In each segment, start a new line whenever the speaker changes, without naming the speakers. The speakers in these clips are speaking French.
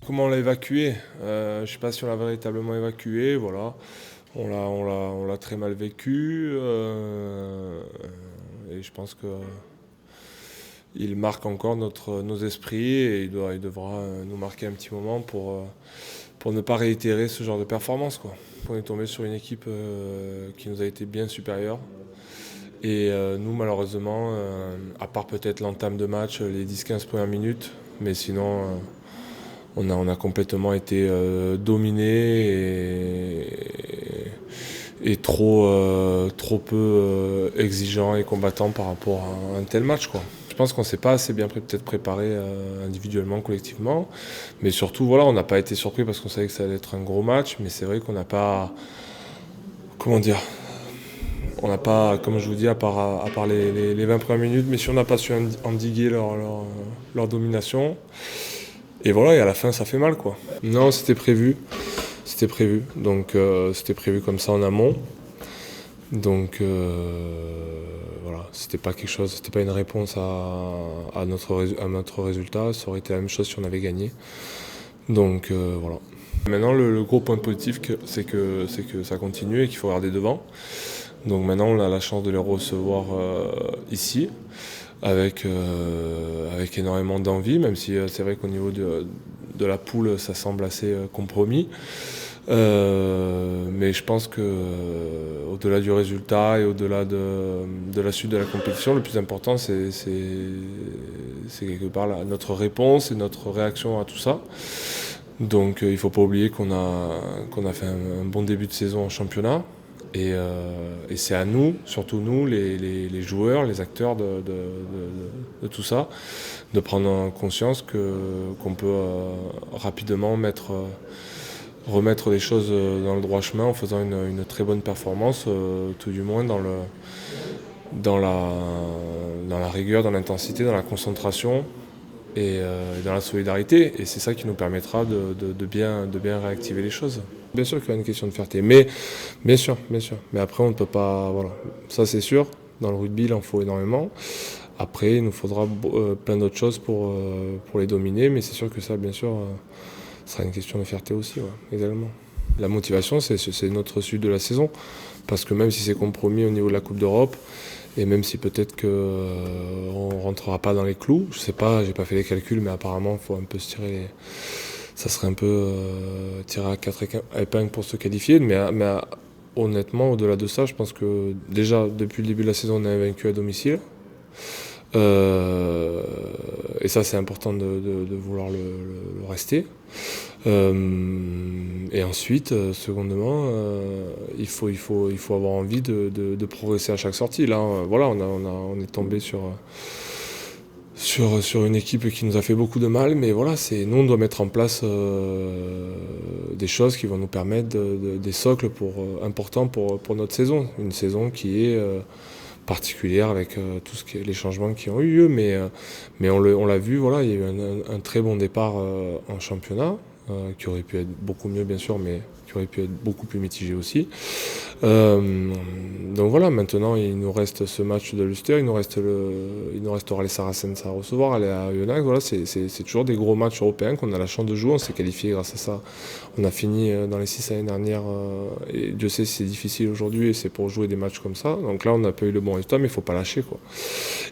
comment on l'a évacué? Je ne sais pas si on l'a véritablement évacué, voilà. On l'a très mal vécu. Et je pense qu'il marque encore nos esprits et il devra nous marquer un petit moment pour ne pas réitérer ce genre de performance, quoi. On est tombé sur une équipe qui nous a été bien supérieure. Et nous, malheureusement, à part peut-être l'entame de match, les 10-15 premières minutes, mais sinon, on a complètement été dominé et trop peu exigeant et combattant par rapport à un tel match, quoi. Je pense qu'on ne s'est pas assez bien peut-être préparé individuellement, collectivement, mais surtout, voilà, on n'a pas été surpris parce qu'on savait que ça allait être un gros match, mais c'est vrai qu'on n'a pas, comment dire, on n'a pas, comme je vous dis, à part les 20 premières minutes, mais si on n'a pas su endiguer leur domination, et voilà, et à la fin ça fait mal, quoi. Non, c'était prévu, donc c'était prévu comme ça en amont, donc voilà, c'était pas quelque chose, c'était pas une réponse à notre résultat, ça aurait été la même chose si on avait gagné, donc voilà. Maintenant, le gros point positif, c'est que ça continue et qu'il faut regarder devant. Donc maintenant, on a la chance de les recevoir ici, avec énormément d'envie, même si c'est vrai qu'au niveau de la poule, ça semble assez compromis. Mais je pense que au-delà du résultat et au-delà de la suite de la compétition, le plus important, c'est quelque part notre réponse et notre réaction à tout ça. Donc il ne faut pas oublier qu'on a fait un bon début de saison en championnat. Et c'est à nous, surtout nous, les joueurs, les acteurs de tout ça, de prendre conscience qu'on peut rapidement remettre les choses dans le droit chemin en faisant une très bonne performance, tout du moins dans la rigueur, dans l'intensité, dans la concentration et dans la solidarité. Et c'est ça qui nous permettra de bien réactiver les choses. Bien sûr qu'il y a une question de fierté, mais bien sûr. Mais après, on ne peut pas. Voilà. Ça, c'est sûr. Dans le rugby, il en faut énormément. Après, il nous faudra plein d'autres choses pour les dominer, mais c'est sûr que ça, bien sûr, sera une question de fierté aussi, ouais, également. La motivation, c'est notre suite de la saison, parce que même si c'est compromis au niveau de la Coupe d'Europe, et même si peut-être qu'on ne rentrera pas dans les clous, je sais pas, j'ai pas fait les calculs, mais apparemment, il faut un peu se tirer ça serait un peu tirer à 4 épingles pour se qualifier. Mais honnêtement, au-delà de ça, je pense que déjà, depuis le début de la saison, on est vaincu à domicile. Et ça, c'est important de vouloir le rester. Et ensuite, secondement, il faut avoir envie de progresser à chaque sortie. Là, voilà, on est tombé sur une équipe qui nous a fait beaucoup de mal, mais voilà, nous on doit mettre en place des choses qui vont nous permettre des socles importants pour notre saison. Une saison qui est particulière avec les changements qui ont eu lieu, mais on l'a vu, voilà, il y a eu un très bon départ en championnat, qui aurait pu être beaucoup mieux bien sûr, mais qui aurait pu être beaucoup plus mitigé aussi. Donc voilà, maintenant il nous reste ce match de l'Ulster, il nous restera les Saracens à recevoir, aller à Oyonnax. Voilà, c'est toujours des gros matchs européens qu'on a la chance de jouer, on s'est qualifié grâce à ça. On a fini dans les 6 l'année dernière, et Dieu sait si c'est difficile aujourd'hui, et c'est pour jouer des matchs comme ça. Donc là on n'a pas eu le bon résultat, mais il ne faut pas lâcher, quoi.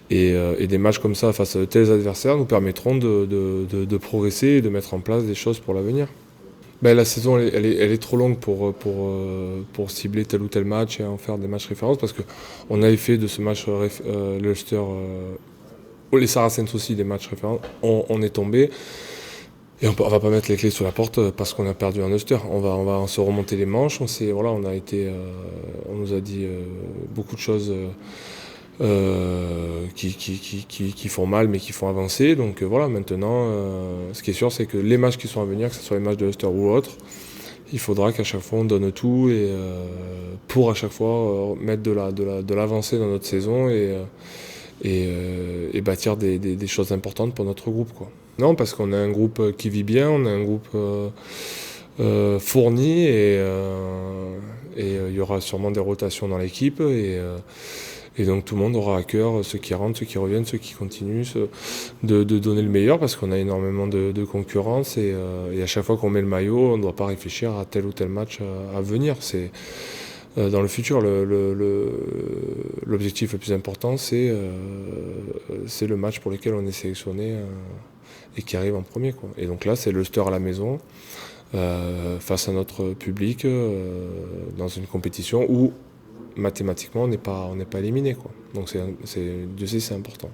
Et des matchs comme ça face à de tels adversaires nous permettront de progresser et de mettre en place des choses pour l'avenir. Ben, la saison elle est trop longue pour cibler tel ou tel match et en faire des matchs références, parce qu'on avait fait de ce match l'Ulster, les Saracens aussi, des matchs références. On est tombé et on va pas mettre les clés sous la porte parce qu'on a perdu un Ulster. On va se remonter les manches. On nous a dit beaucoup de choses qui font mal mais qui font avancer. Donc voilà, maintenant, ce qui est sûr, c'est que les matchs qui sont à venir, que ce soit les matchs de Ulster ou autres, il faudra qu'à chaque fois on donne tout et pour à chaque fois mettre de l'avancée dans notre saison et bâtir des choses importantes pour notre groupe, quoi. Non, parce qu'on a un groupe qui vit bien, on a un groupe fourni et il y aura sûrement des rotations dans l'équipe et Et donc tout le monde aura à cœur, ceux qui rentrent, ceux qui reviennent, ceux qui continuent, de donner le meilleur parce qu'on a énormément de concurrence et à chaque fois qu'on met le maillot, on ne doit pas réfléchir à tel ou tel match à venir. C'est dans le futur, l'objectif le plus important, c'est le match pour lequel on est sélectionné et qui arrive en premier, quoi. Et donc là, c'est l'Ulster à la maison, face à notre public, dans une compétition où mathématiquement on n'est pas éliminé, quoi. Donc Dieu sait, c'est important.